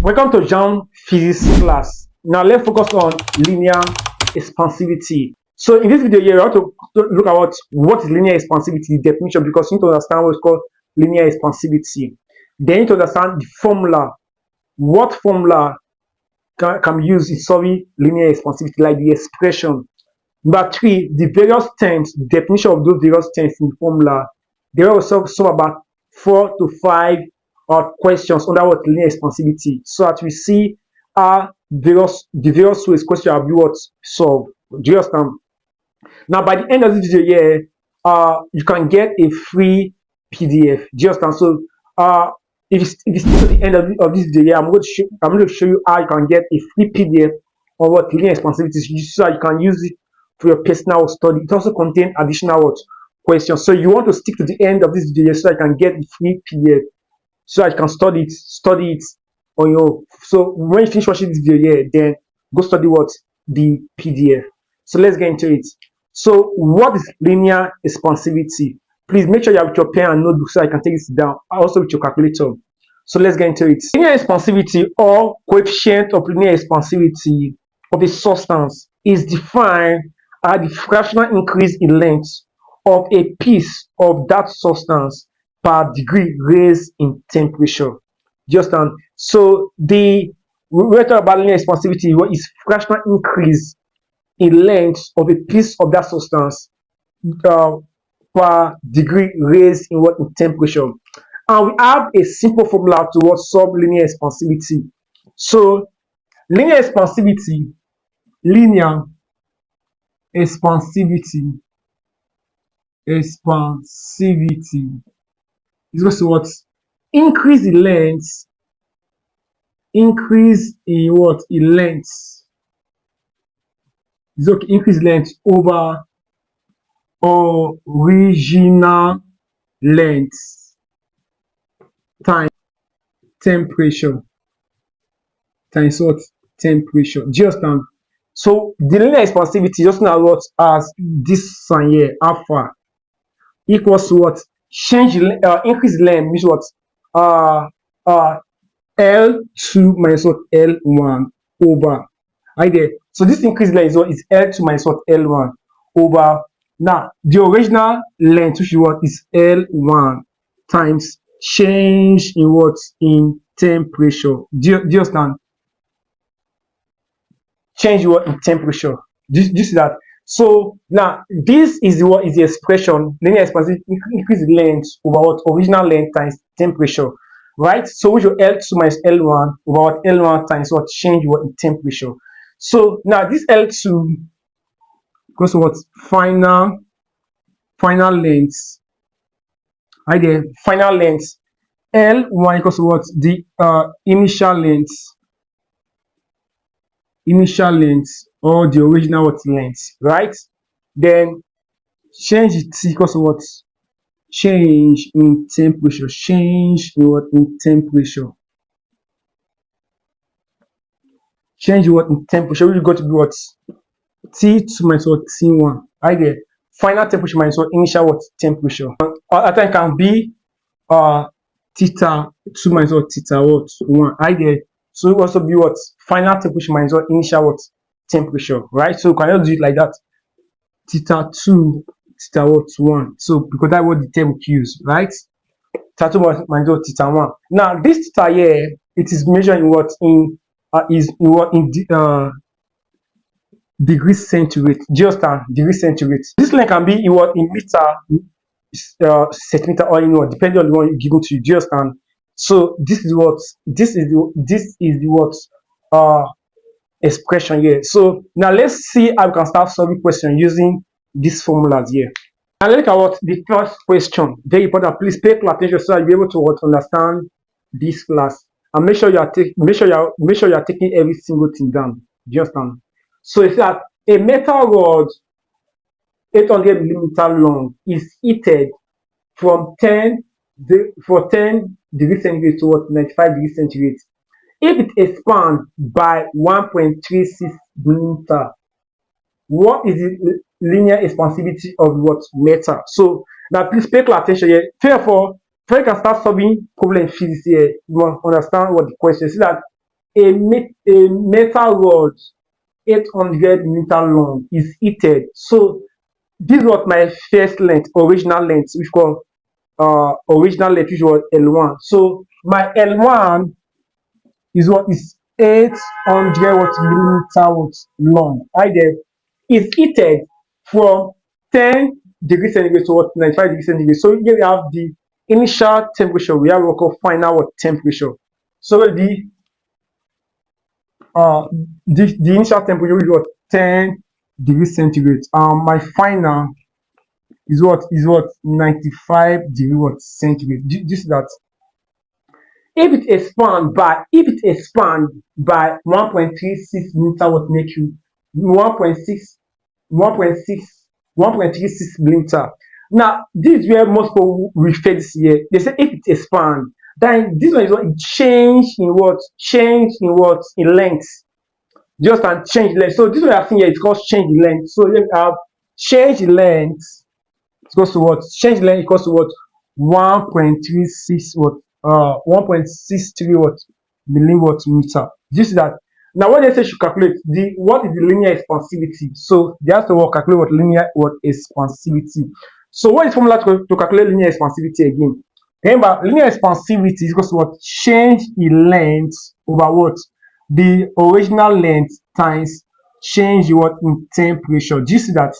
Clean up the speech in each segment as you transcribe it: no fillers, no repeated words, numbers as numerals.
Welcome to JAMB physics class. Now let's focus on linear expansivity. So in this video here, we want to look at what is linear expansivity, the definition, because you need to understand what is called linear expansivity. Then you need to understand the formula. What formula can be used in solving linear expansivity, like the expression. Number 3, the various terms, the definition of those various terms in the formula. They will solve about 4 to 5 questions under what linear expansivity, so that we see the various ways question will be what solved. Do you understand? Now by the end of this video here, you can get a free PDF. Do you understand? So if you stick to the end of this video here, I'm going to show you how you can get a free PDF on what linear expansivity is, so that you can use it for your personal study. It also contains additional questions. So you want to stick to the end of this video so that you can get the free PDF, so that you can study it on your own. So when you finish watching this video here, then go study the PDF. So let's get into it. So what is linear expansivity? Please make sure you have your pen and notebook so I can take this down, also with your calculator. So let's get into it. Linear expansivity, or coefficient of linear expansivity of a substance, is defined as the fractional increase in length of a piece of that substance per degree raised in temperature. Just so we talk about linear expansivity, what is fractional increase in length of a piece of that substance per degree raised in in temperature. And we have a simple formula to solve linear expansivity. So linear expansivity is equals to what? Increase in length. Increase in what? In length. Is okay. Increase length over original length times temperature. Times what? Temperature. Do you understand? So the linear expansivity just now what as this sign here, alpha, equals to what? Increase length means what? L2 minus what? L1 over. Right there. So this increased length is what? Is L2 minus what? L1 over. Now the original length, which is what? Is L1 times change in what? In temperature. Do you understand? Change what? In temperature. Do you see that? So now this is what is the expression linear expansivity, increase length over what? Original length times temperature, right? So which is L2 minus L1 over what? L1 times what? Change what? In temperature. So now this L2 equals to what? Final length. Right there, final length. L1 equals to what? The initial length. Or the original length, right? Then change it equals to what? Change in temperature. Change in what? In temperature. Change what? In temperature. We're going to be what? T2 minus what? T1. Right there. Final temperature minus what? Initial what? Temperature. At time can be theta 2 minus what? Theta what? 1. Right there. So it will also be what? Final temperature minus what? Initial what? Temperature, right? So you can just do it like that. Theta 2, theta what? 1. So because that's what the term we use, right? Theta 2 minus what? Theta 1. Now this theta here, it is measured in what? In degrees centigrade. Just degrees centigrade. This line can be in what? In meter, centimeter, or in what? Depending on the one given to you. Just so this is the expression here. So now let's see how we can start solving questions using these formulas here. Now let's look at what the first question. Very important. Please pay close attention so that you'll be able to understand this class, and make sure you are taking every single thing down. Do you understand? So it's that a metal rod 800 millimeter long is heated from 10 degrees centigrade to what? 95 degrees centigrade. If it expands by 1.36 millimeter, what is the linear expansivity of what? Metal? So now please pay close attention here. Therefore, before you can start solving problem in physics here, you must understand what the question is. See that a metal rod 800 meter long is heated. So this was my first length, original length, which was original length, which was L1. So my L1 is what is 800 what millimeter what long. I there is heated from 10 degrees centigrade to what 95 degrees centigrade. So here we have the initial temperature. We have what we call final what temperature. So the initial temperature is what 10 degrees centigrade. My final is what 95 degrees what centigrade. This is that if it expand by 1.36 meter what mercury 1.6 1.36 millimeter. Now this is where most people refer this here. They say if it expand, then this one is what it change in length. Just can change length. So this one I think here is called change in length. So here we have change in length equals to what? Change length equals to what? 1.36 what? 1.63 what? Milliwatt meter. This is that. Now what they say should calculate what is the linear expansivity. So they have to calculate what linear expansivity. So what is the formula to calculate linear expansivity again? Remember, linear expansivity is equals to what? Change in length over what? The original length times change what in temperature. This is that.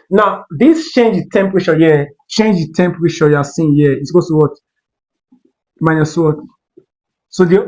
Now this change in temperature here, you are seeing here is equals to what? Minus what? So the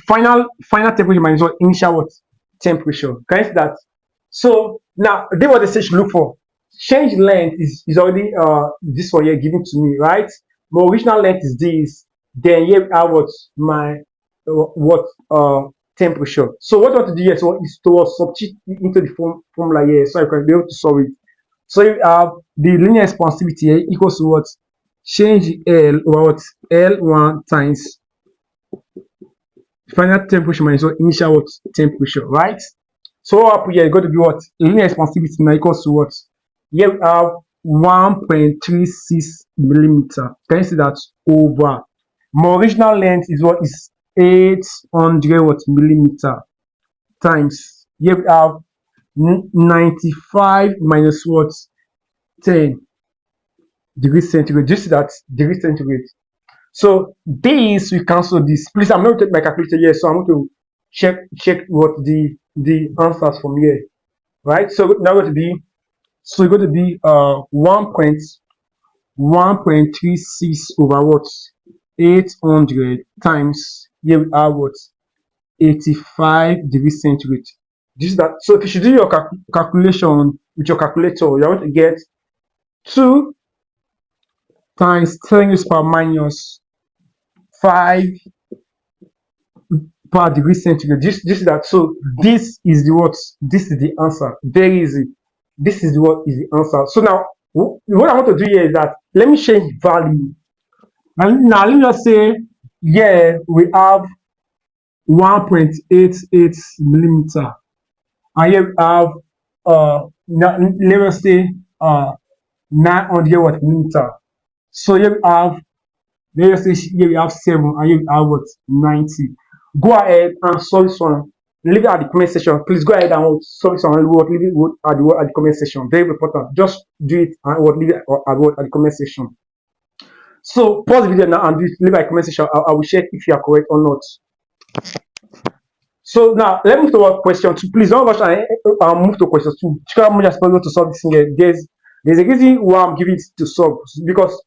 final temperature minus what? Initial what? Temperature. Can you see that? So now they what they say should look for. Change length is already this one here given to me, right? My original length is this. Then here I have what my temperature. So what I want to do here is to substitute into the formula here, so I can be able to solve it. So you have the linear expansivity here equals to what? Change L over what? L1 times final temperature minus what? Initial what? Temperature, right? So what up here is going to be what? Linear expansivity now equals to what? Here we have 1.36 millimeter. Can you see that? Over my original length is what? Is 800 what? Millimeter times here we have 95 minus what? 10 degrees centigrade. Just that degrees centigrade. So this we cancel this. Please, I'm not going to take my calculator here, so I'm going to check what the answers from here, right? So now going to be 1.36 over what? 800 times here we have what? 85 degrees centigrade. This is that. So if you should do your calculation with your calculator, you're going to get 2 times 10 raised power minus 5 per degree centigrade. This is that. So this is the what? This is the answer. Very easy. This is what is the answer. So now what I want to do here is that let me change value. And now let me just say, yeah, we have 1.88 millimeter. And here we have now let us say 900 watt millimeter. So here we have, let us say here we have 7 and here we have what? 90. Go ahead and solve this one. Leave it at the comment section. Please go ahead and solve this one. Leave it at the comment section. Very important. Just do it and leave it at the comment section. So pause the video now and do it. Leave it at the comment section. I will check if you are correct or not. So now let's move to question 2. Please don't rush and move to question 2. Try as much as possible to solve this thing here. There's a reason why I'm giving it to solve, because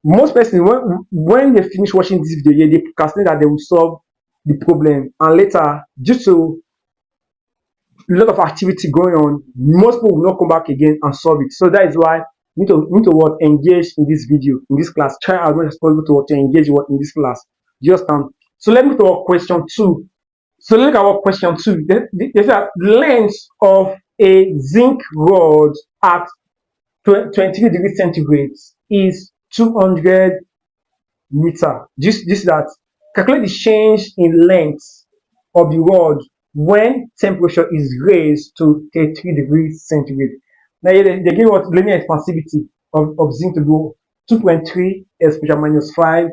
most persons when they finish watching this video, they procrastinate that they will solve the problem, and later, due to a lot of activity going on, most people will not come back again and solve it. So that is why you need to engage in this video, in this class. Try as much as possible to engage in this class. Just so let me to our question 2. So look at our question 2. There's a length of a zinc rod at 23 degrees centigrade is 200 meter. This that. Calculate the change in length of the rod when temperature is raised to 33 degrees centigrade. Now they give what linear expansivity of zinc to go 2.3 exposure minus 5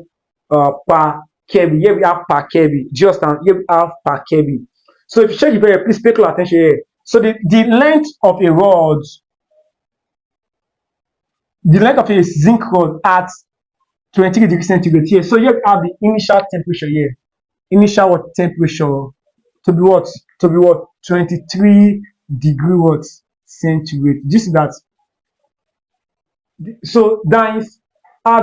per Kelvin. Here we have per Kelvin. Do you understand? Here we have per Kelvin. So if you check the variable, please pay close attention here. So the length of a rod, the length of a zinc rod at 23 degrees centigrade here. So here we have the initial temperature here. Initial what temperature to be what? To be what? 23 degree what centigrade. This is that. So that is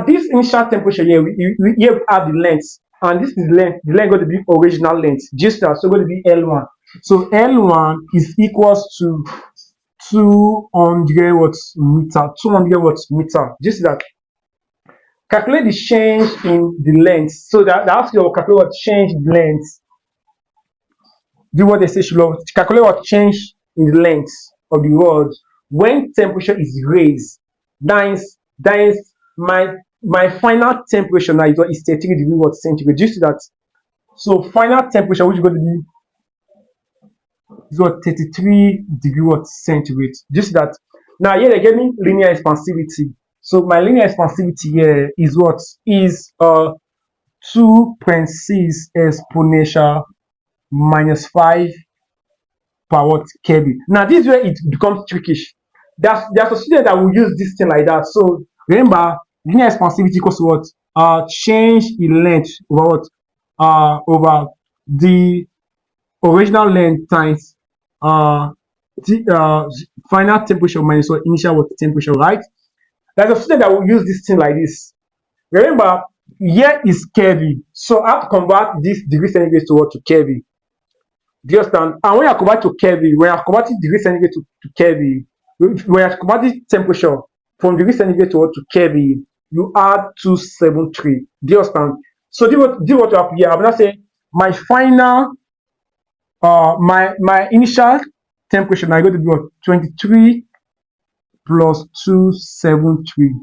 this initial temperature here. Here we have the length, and this is length. The length going to be original length. Just that. So going to be L1. So L1 is equals to 200 watts meter. 200 watts meter. Just that. Calculate the change in the length. So that asks you to calculate what change in length. Do what they say should calculate what change in the length of the rod when temperature is raised. That is my final temperature now is 33 degree watt centigrade. You see that? So final temperature which is going to be is what 33 degree watt centigrade. Just that. Now here they gave me linear expansivity. So my linear expansivity here is what is 2.6 exponential minus 5 per watt Kelvin. Now this is where it becomes trickish. There's a student that will use this thing like that. So remember, linear expansivity equals what? Change in length over what? Over the original length times the final temperature minus what initial what temperature, right? There's a student that will use this thing like this. Remember, here is Kelvin. So I have to convert this degree centigrade to what? To Kelvin. Do you understand? And when I convert to Kelvin, when I convert degree centigrade to Kelvin, when I convert temperature from degree centigrade to Kelvin, you add 273. Do you understand? So do what you have here. I'm gonna say my final my initial temperature now going to be what? 23 plus 273.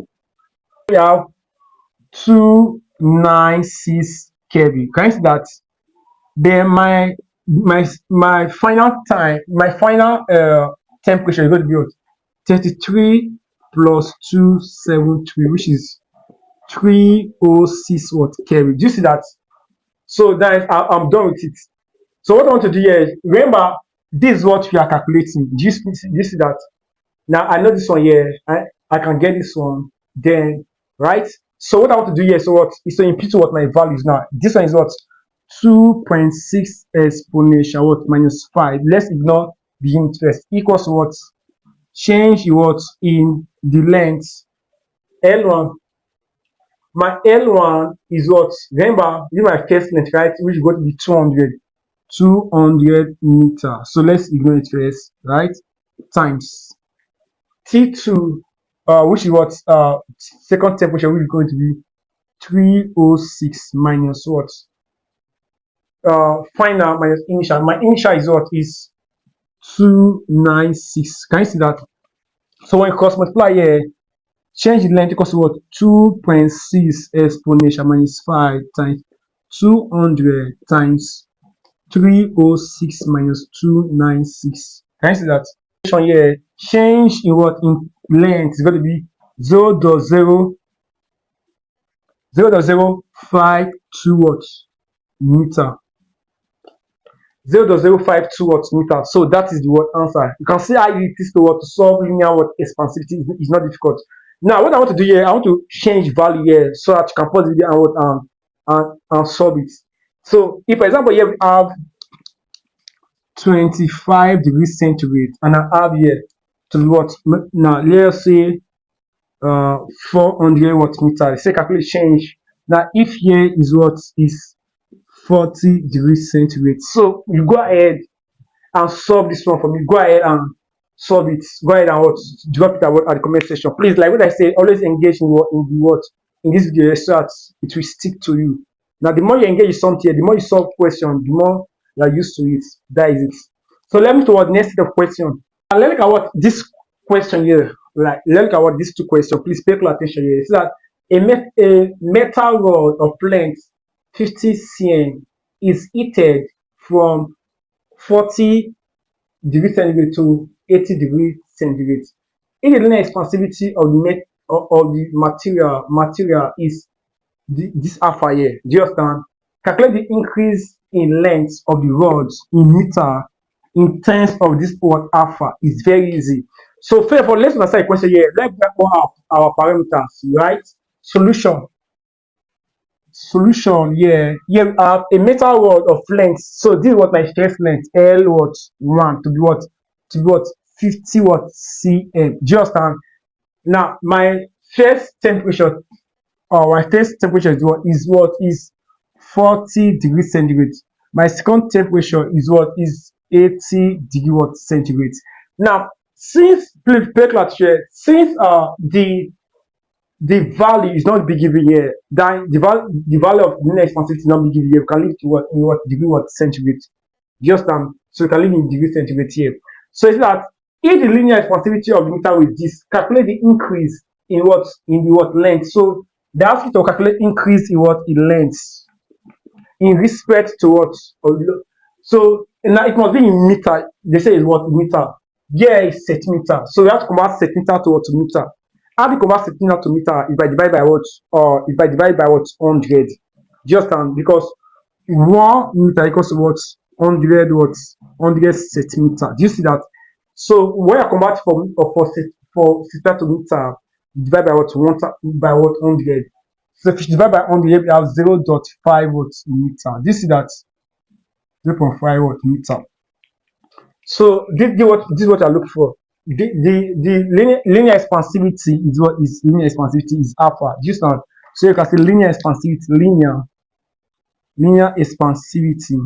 We have 296 Kelvin. Can you see that? Then my final time, my final temperature is going to be what? 33 plus 273, which is 306 watt Kelvin. Do you see that? So that I'm done with it. So what I want to do here is, remember, this is what we are calculating. Do you see that? Now I know this one here. I can get this one. Then, right? So what I want to do here is what is to impute what my value is now. This one is what? 2.6 exponential what minus 5. Let's ignore the interest. Equals what? Change what in the length. L1. My L1 is what? Remember, this is my first length, right? Which is going to be 200 meter. So let's ignore it first, right? Times T2, which is what? Second temperature, which is going to be 306 minus what? Final minus initial. My initial is what? Is 296. Can you see that? So when you cross multiply here, change the length equals to what? 2.6 exponential minus 5 times 200 times 306 minus 296. Can you see that? Here, change in what? In length is going to be 0.052 watts meter. 0.052 watts meter. So that is the word answer. You can see how it is to solve linear what expansivity is not difficult. Now what I want to do here, I want to change value here so that you can pause the video and solve it. So if for example here we have 25 degrees centigrade and I have here to what? Now let's say 400 watt meter. Say calculate change. Now if here is what is 40 degrees centigrade. So you go ahead and solve this one for me. Go ahead and solve it. Go ahead and what? Drop it at the comment section. Please, like what I say, always engage in this video so that it will stick to you. Now the more you engage in something, the more you solve questions, the more you are used to it. That is it. So let me to what next set of questions. And let's look at what this question here. Like let's look at what these two questions. Please pay close attention here. It's that a metal rod of length 50 cm is heated from 40 degrees centigrade to 80 degrees centigrade. If the linear expansivity of the material is this alpha here, do you understand? calculate the increase in length of the rods in meter in terms of this what alpha. Is very easy. So first of all, let's answer a question here. Let's break down our parameters, right? Solution. Solution, yeah. Here we have a metal rod of length. So this is what my first length, L what 1 to be what? To be what? 50 what cm. Just now my first temperature, my first temperature is what is 40 degrees centigrade. My second temperature is what is 80 degree what centigrade. Now since please pay attention, since the value is not be given here, then the value of linear expansivity is not be given here. We can leave to what in what degree what centigrade. Just so we can leave in degree centigrade here. So it's that if the linear expansivity of the meter with this, calculate the increase in what in the what length. So they ask you to calculate increase in what in length in respect to what. So now it must be in meter. They say it's what meter. Yeah, it's centimeter. So we have to convert centimeter to what to meter. How do you convert centimeter to meter? If I divide by what, or if I divide by what 100, just because 1 meter equals to what 100 what 100 centimeter. Do you see that? So when you convert from for centimeter to meter, divide by what 100. So if you divide by 100, we have 0.5 what meter. Do you see that? 0.5 what meter. So this is what I look for. The linear expansivity is what is linear expansivity is alpha. Just now, so you can say linear expansivity, linear expansivity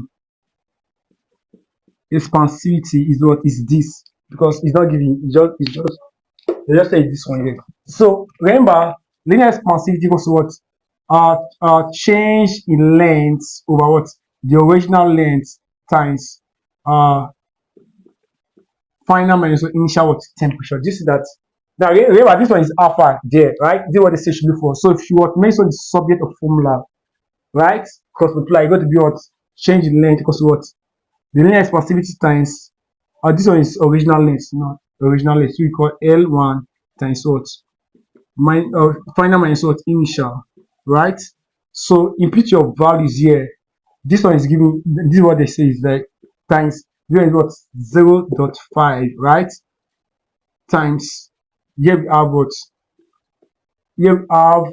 is what is this, because it's not giving, it's just say this one here. So remember, linear expansivity equals what change in length over what the original length times final minus initial what temperature. This is that. Now remember, this one is alpha there, right? This is what they say should be for. So if you want mention the subject of formula, right? Cross multiply, you got to be what change in length equals to what the linear expansivity times. This one is original length, not original length. So we call L1 times what final minus what initial, right? So input your values here. This one is giving. This is what they say is like times. Here is what 0.5, right? Times here we have what? Here we have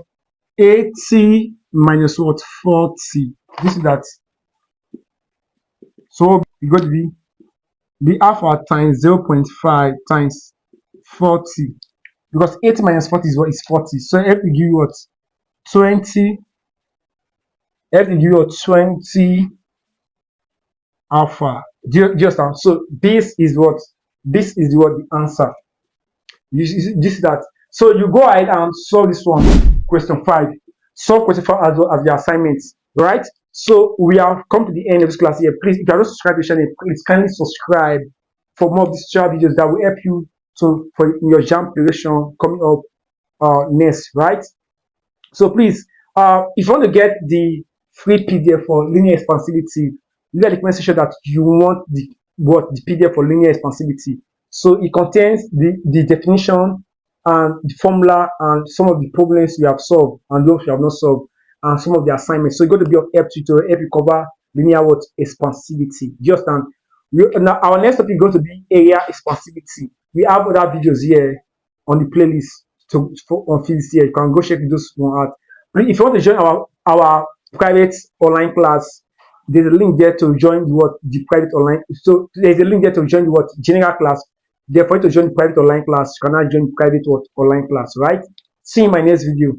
80 minus what 40. This is that. So we got to be the alpha times 0.5 times 40, because 80 minus 40 is what is 40. So if we give you what 20, if we give you what 20 alpha. Just now. So this is what the answer. This is that. So you go ahead and solve this one, question 5. Solve question 5 as well as the assignments, right? So we have come to the end of this class here. Please, if you are not subscribed to the channel, please kindly subscribe for more of these tutorial videos that will help you for your JAMB preparation coming up next, right? So please, if you want to get the free PDF for linear expansivity, leave the comment section that you want the PDF for linear expansivity. So it contains the definition and the formula and some of the problems we have solved and those we have not solved, and some of the assignments. So it's going to be of help to help you cover linear expansivity. Just now our next topic is going to be area expansivity. We have other videos here on the playlist on physics here. You can go check those one out. If you want to join our private online class, there's a link there to join the private online. So there's a link there to join the general class. Therefore, to join the private online class, you cannot join private online class, right? See you in my next video.